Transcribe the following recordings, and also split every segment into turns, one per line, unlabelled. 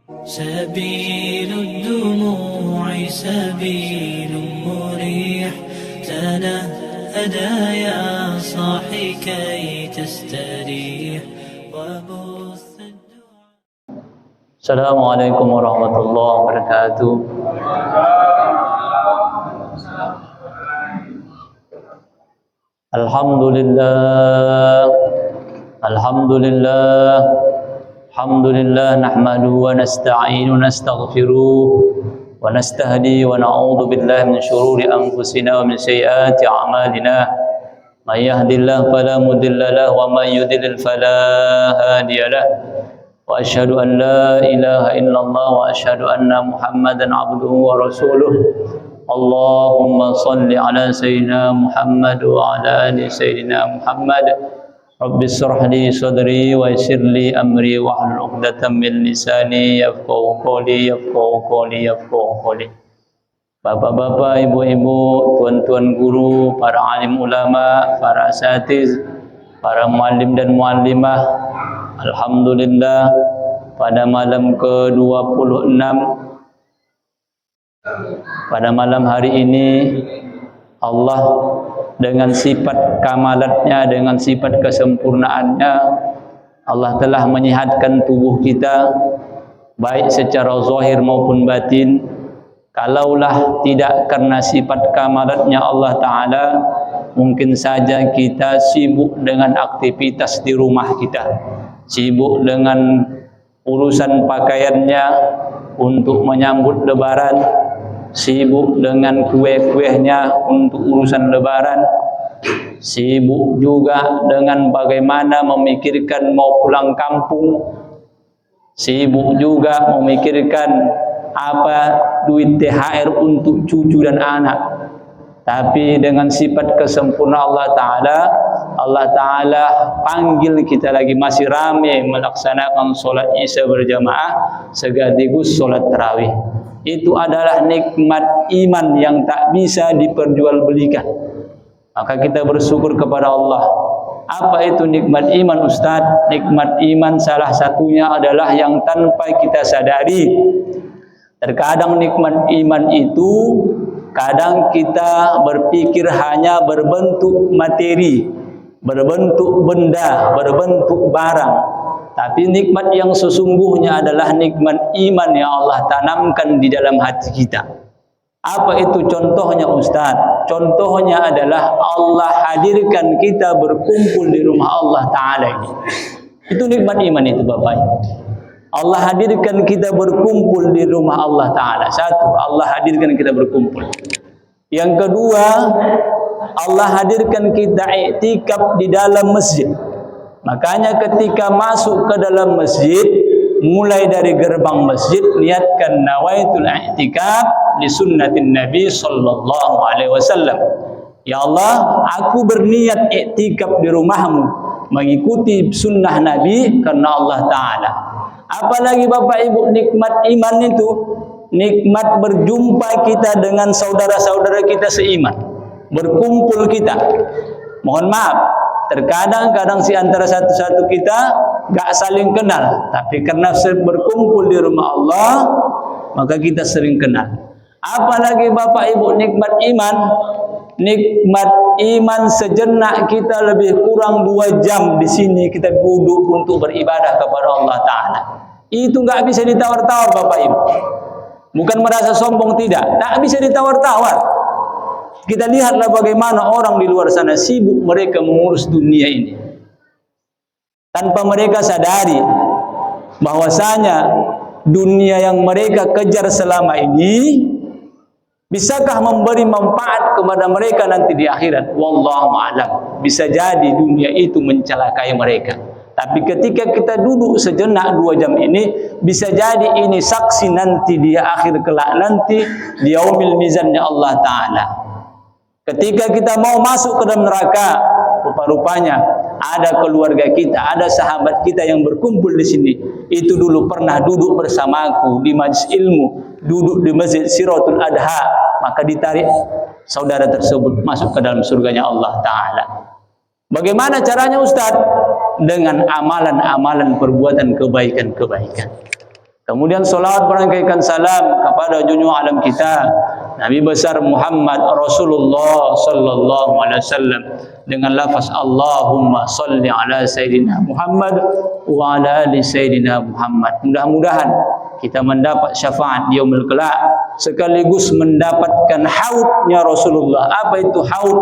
سبيل الدموع سبيل مريح تنهدى يا صاحي كي تستريح وبث
السلام عليكم ورحمة الله وبركاته. Alhamdulillah, Alhamdulillah, Alhamdulillah nahmaduhu wa nasta'inu nastaghfiruh wa nastahdi wa na'udzu billahi min syururi anfusina wa min sayyiati a'malina. May yahdihillahu fala mudilla lahu wa may yudlil fala hadiya lahu. Wa asyhadu an la ilaha illallah wa asyhadu anna Muhammadan abduhu wa rasuluh. Allahumma salli ala sayyidina Muhammad wa ala ali sayyidina Muhammad. Rabbi shrah li sadri wa yassir li amri wa hlul 'uqdatam min lisani yafqahu qawli. Bapak-bapak, ibu-ibu, tuan-tuan guru, para alim ulama, para asatiz, para muallim dan muallimah, alhamdulillah pada malam ke-26, pada malam hari ini Allah dengan sifat kamalatnya, dengan sifat kesempurnaannya, Allah telah menyehatkan tubuh kita baik secara zahir maupun batin. Kalaulah tidak karena sifat kamalatnya Allah Ta'ala, mungkin saja kita sibuk dengan aktivitas di rumah kita, sibuk dengan urusan pakaiannya untuk menyambut lebaran, sibuk dengan kue-kuehnya untuk urusan lebaran, sibuk juga dengan bagaimana memikirkan mau pulang kampung, sibuk juga memikirkan apa duit THR untuk cucu dan anak. Tapi dengan sifat kesempurnaan Allah Ta'ala panggil kita lagi masih ramai melaksanakan solat isya berjamaah sekaligus solat tarawih. Itu adalah nikmat iman yang tak bisa diperjualbelikan. Maka kita bersyukur kepada Allah. Apa itu nikmat iman, Ustaz? Nikmat iman salah satunya adalah yang tanpa kita sadari. Terkadang nikmat iman itu kadang kita berpikir hanya berbentuk materi, berbentuk benda, berbentuk barang. Tapi nikmat yang sesungguhnya adalah nikmat iman yang Allah tanamkan di dalam hati kita. Apa itu contohnya, Ustaz? Contohnya adalah Allah hadirkan kita berkumpul di rumah Allah Ta'ala ini. Itu nikmat iman itu, Bapak. Allah hadirkan kita berkumpul di rumah Allah Ta'ala. Satu, Allah hadirkan kita berkumpul. Yang kedua, Allah hadirkan kita i'tikaf di dalam masjid. Makanya ketika masuk ke dalam masjid, mulai dari gerbang masjid, niatkan nawaitul i'tikaf li sunnatin Nabi sallallahu alaihi wasallam. Ya Allah, aku berniat i'tikaf di rumahmu, mengikuti sunnah Nabi karena Allah Ta'ala. Apalagi Bapak Ibu, nikmat iman itu nikmat berjumpa kita dengan saudara-saudara kita seiman, berkumpul kita. Mohon maaf, terkadang si antara satu-satu kita gak saling kenal, tapi karena berkumpul di rumah Allah maka kita sering kenal. Apalagi Bapak Ibu, nikmat iman sejenak kita lebih kurang 2 jam di sini kita duduk untuk beribadah kepada Allah Ta'ala. Itu nggak bisa ditawar-tawar Bapak Ibu. Bukan merasa sombong, tidak. Tak bisa ditawar-tawar. Kita lihatlah bagaimana orang di luar sana sibuk mereka mengurus dunia ini. Tanpa mereka sadari bahwasanya dunia yang mereka kejar selama ini bisakah memberi manfaat kepada mereka nanti di akhirat? Wallahu a'lam. Bisa jadi dunia itu mencelakai mereka. Tapi ketika kita duduk sejenak 2 jam ini, bisa jadi ini saksi nanti di akhir kelak nanti di yaumil mizannya Allah Ta'ala. Ketika kita mau masuk ke dalam neraka, rupa-rupanya ada keluarga kita, ada sahabat kita yang berkumpul di sini. Itu dulu pernah duduk bersamaku di majlis ilmu, duduk di masjid Siratul Adha, maka ditarik saudara tersebut masuk ke dalam surganya Allah Ta'ala. Bagaimana caranya, Ustaz? Dengan amalan-amalan perbuatan kebaikan-kebaikan. Kemudian salawat berangkaikan salam kepada junjungan alam kita Nabi besar Muhammad Rasulullah sallallahu alaihi wasallam dengan lafaz Allahumma salli ala sayyidina Muhammad wa ala ali sayyidina Muhammad. Mudah-mudahan kita mendapat syafaat di yaumul kelak sekaligus mendapatkan haudnya Rasulullah. Apa itu haud?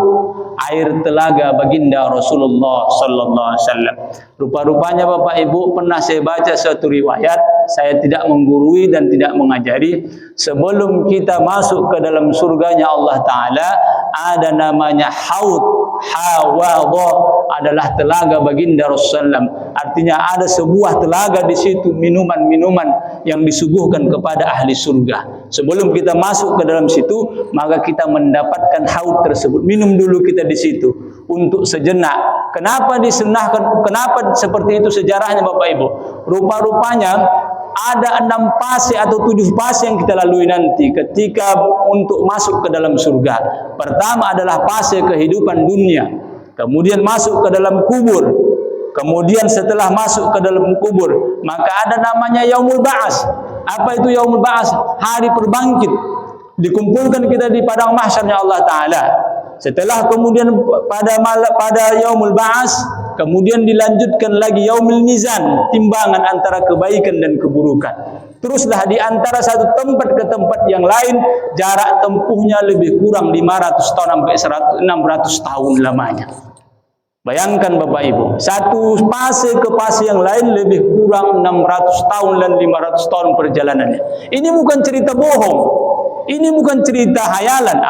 Air telaga baginda Rasulullah sallallahu alaihi wasallam. Rupa-rupanya Bapak Ibu pernah saya baca suatu riwayat, saya tidak menggurui dan tidak mengajari, sebelum kita masuk ke dalam surganya Allah Ta'ala ada namanya haud. Hawadha adalah telaga baginda Rasulullah. Artinya ada sebuah telaga di situ, minuman-minuman yang disuguhkan kepada ahli surga. Sebelum kita masuk ke dalam situ, maka kita mendapatkan haud tersebut. Minum dulu kita di situ untuk sejenak. Kenapa disunahkan? Kenapa seperti itu sejarahnya Bapak Ibu? Rupa-rupanya ada 6 fase atau 7 fase yang kita lalui nanti ketika untuk masuk ke dalam surga. Pertama adalah fase kehidupan dunia, kemudian masuk ke dalam kubur, kemudian setelah masuk ke dalam kubur maka ada namanya yaumul ba'as. Apa itu yaumul ba'as? Hari perbangkit, dikumpulkan kita di padang mahsyarnya Allah Ta'ala. Setelah kemudian pada yaumul ba'as, kemudian dilanjutkan lagi yaumul mizan, timbangan antara kebaikan dan keburukan. Teruslah di antara satu tempat ke tempat yang lain, jarak tempuhnya lebih kurang 500 tahun sampai 600 tahun lamanya. Bayangkan Bapak Ibu, satu fase ke fase yang lain lebih kurang 600 tahun dan 500 tahun perjalanannya. Ini bukan cerita bohong. Ini bukan cerita hayalan.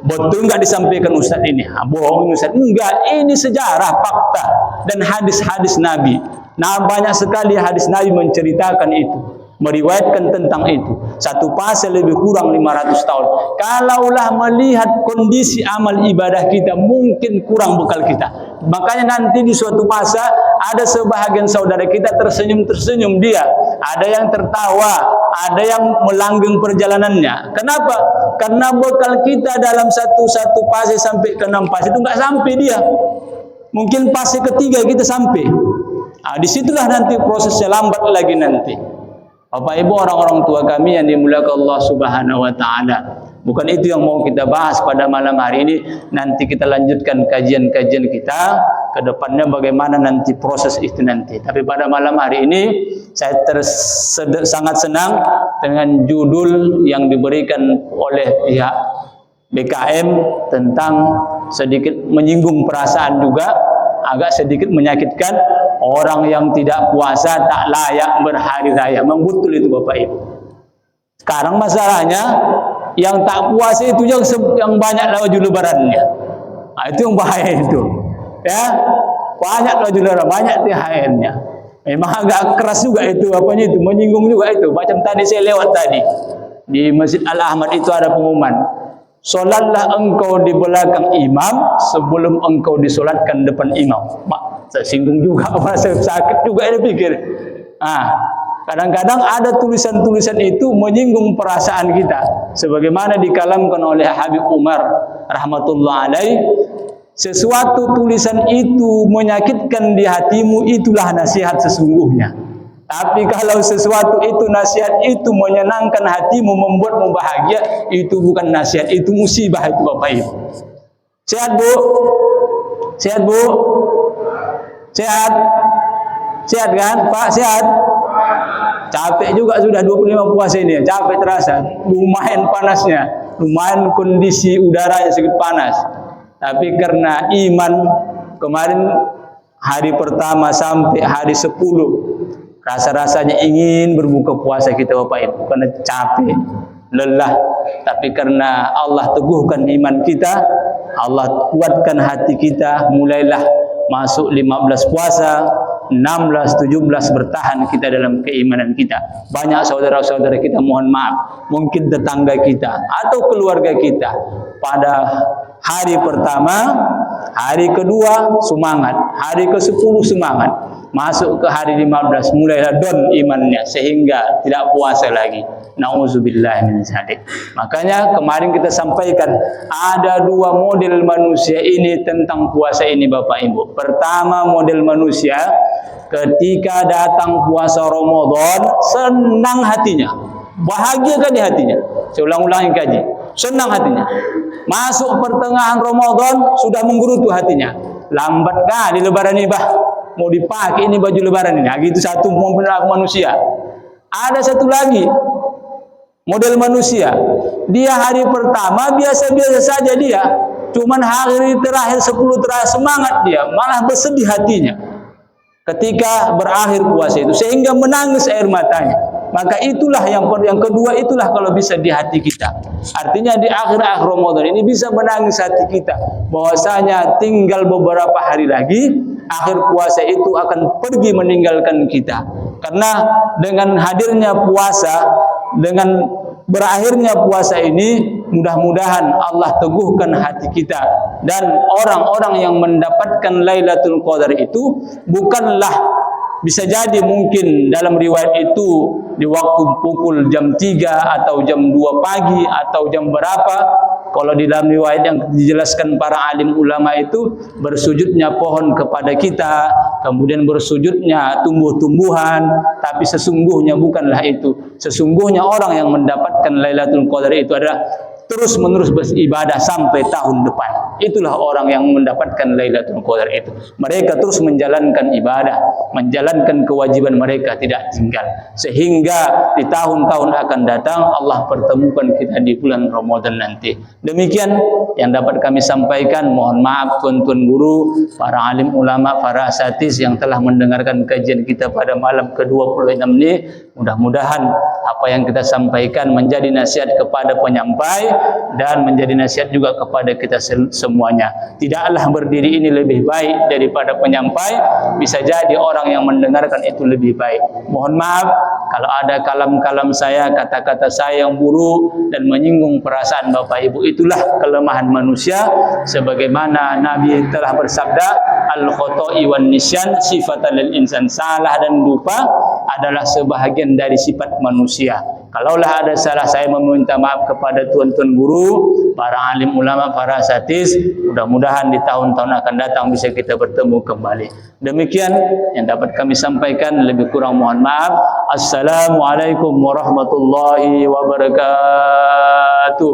Betul nggak disampaikan Ustaz ini? Bohong Ustaz. Enggak, ini sejarah, fakta dan hadis-hadis Nabi. Nah, banyak sekali hadis Nabi menceritakan itu, meriwayatkan tentang itu. Satu fase lebih kurang 500 tahun. Kalaulah melihat kondisi amal ibadah kita, mungkin kurang bekal kita. Makanya nanti di suatu fase ada sebahagian saudara kita tersenyum-tersenyum dia, ada yang tertawa, ada yang melanggeng perjalanannya. Kenapa? Karena bekal kita dalam satu fase sampai ke 6 fase itu nggak sampai dia. Mungkin fase ketiga kita sampai. Nah, disitulah nanti prosesnya lambat lagi nanti. Bapak Ibu, orang-orang tua kami yang dimuliakan Allah Subhanahu wa Ta'ala, bukan itu yang mau kita bahas pada malam hari ini. Nanti kita lanjutkan kajian-kajian kita ke depannya bagaimana nanti proses itu nanti. Tapi pada malam hari ini saya sangat senang dengan judul yang diberikan oleh pihak BKM tentang sedikit menyinggung perasaan juga, agak sedikit menyakitkan. Orang yang tidak puasa tak layak berhari raya. Memang betul itu Bapak Ibu. Sekarang masalahnya yang tak puasa itu yang banyak laju lebarannya. Nah, itu yang bahaya itu. Ya, banyak laju lebaran, banyak THR-nya. Memang agak keras juga itu, apanya itu, menyinggung juga itu. Macam tadi saya lewat tadi di Masjid Al-Ahmad itu ada pengumuman. Solatlah engkau di belakang imam sebelum engkau disolatkan depan imam. Tersinggung juga, merasa sakit juga ini pikir. Kadang-kadang ada tulisan-tulisan itu menyinggung perasaan kita. Sebagaimana dikalamkan oleh Habib Umar rahmatullah alaih, sesuatu tulisan itu menyakitkan di hatimu, itulah nasihat sesungguhnya. Tapi kalau sesuatu itu nasihat itu menyenangkan hatimu, membuatmu bahagia, itu bukan nasihat, itu musibah itu Bapak Ibu. Sehat Bu? Sehat Bu? Sehat? Sehat kan Pak? Sehat? Capek juga sudah 25 puasa ini, capek terasa. Lumayan panasnya, lumayan kondisi udaranya sedikit panas. Tapi karena iman, kemarin hari pertama sampai hari 10 rasa-rasanya ingin berbuka puasa kita Bapak Ibu, karena capek, lelah. Tapi karena Allah teguhkan iman kita, Allah kuatkan hati kita, mulailah masuk 15 puasa, 16, 17 bertahan kita dalam keimanan kita. Banyak saudara-saudara kita, mohon maaf, mungkin tetangga kita atau keluarga kita pada hari pertama, hari kedua semangat, hari ke-10 semangat, Masuk ke hari 15 mulailah down imannya sehingga tidak puasa lagi. Nauzubillah min dzalik. Makanya kemarin kita sampaikan ada dua model manusia ini tentang puasa ini Bapak Ibu. Pertama, model manusia ketika datang puasa Ramadan senang hatinya, bahagia kan di hatinya. Saya ulang-ulangi kaji, senang hatinya. Masuk pertengahan Ramadan sudah menggerutu hatinya. Lambat kali lebaran ini bah, mau dipakai ini baju lebaran ini. Nah, gitu satu model manusia. Ada satu lagi model manusia, dia hari pertama biasa-biasa saja dia, cuman hari terakhir 10 terakhir semangat dia, malah bersedih hatinya ketika berakhir puasa itu sehingga menangis air matanya. Maka itulah yang kedua, itulah kalau bisa di hati kita. Artinya di akhir-akhir Ramadan ini bisa menangis hati kita bahwasanya tinggal beberapa hari lagi akhir puasa itu akan pergi meninggalkan kita. Karena dengan hadirnya puasa, dengan berakhirnya puasa ini, mudah-mudahan Allah teguhkan hati kita, dan orang-orang yang mendapatkan Lailatul Qadar itu bukanlah, bisa jadi mungkin dalam riwayat itu di waktu pukul jam 3 atau jam 2 pagi atau jam berapa. Kalau di dalam riwayat yang dijelaskan para alim ulama itu bersujudnya pohon kepada kita, kemudian bersujudnya tumbuh-tumbuhan, tapi sesungguhnya bukanlah itu. Sesungguhnya orang yang mendapatkan Lailatul Qadar itu adalah terus-menerus beribadah sampai tahun depan. Itulah orang yang mendapatkan Lailatul Qadar itu. Mereka terus menjalankan ibadah, menjalankan kewajiban mereka tidak tinggal. Sehingga di tahun-tahun akan datang Allah pertemukan kita di bulan Ramadan nanti. Demikian yang dapat kami sampaikan. Mohon maaf tuan-tuan guru, para alim ulama, para asatiz yang telah mendengarkan kajian kita pada malam ke-26 ini. Mudah-mudahan apa yang kita sampaikan menjadi nasihat kepada penyampai dan menjadi nasihat juga kepada kita semuanya. Tidaklah berdiri ini lebih baik daripada penyampai, bisa jadi orang yang mendengarkan itu lebih baik. Mohon maaf kalau ada kalam-kalam saya, kata-kata saya yang buruk dan menyinggung perasaan Bapak Ibu. Itulah kelemahan manusia, sebagaimana Nabi telah bersabda, al-khoto'i wan nisyan sifatan lil insan. Salah dan lupa adalah sebahagian dari sifat manusia. Kalaulah ada salah, saya meminta maaf kepada tuan-tuan guru, para alim ulama, para asatiz. Mudah-mudahan di tahun-tahun akan datang bisa kita bertemu kembali. Demikian yang dapat kami sampaikan, lebih kurang mohon maaf. Assalamualaikum warahmatullahi wabarakatuh.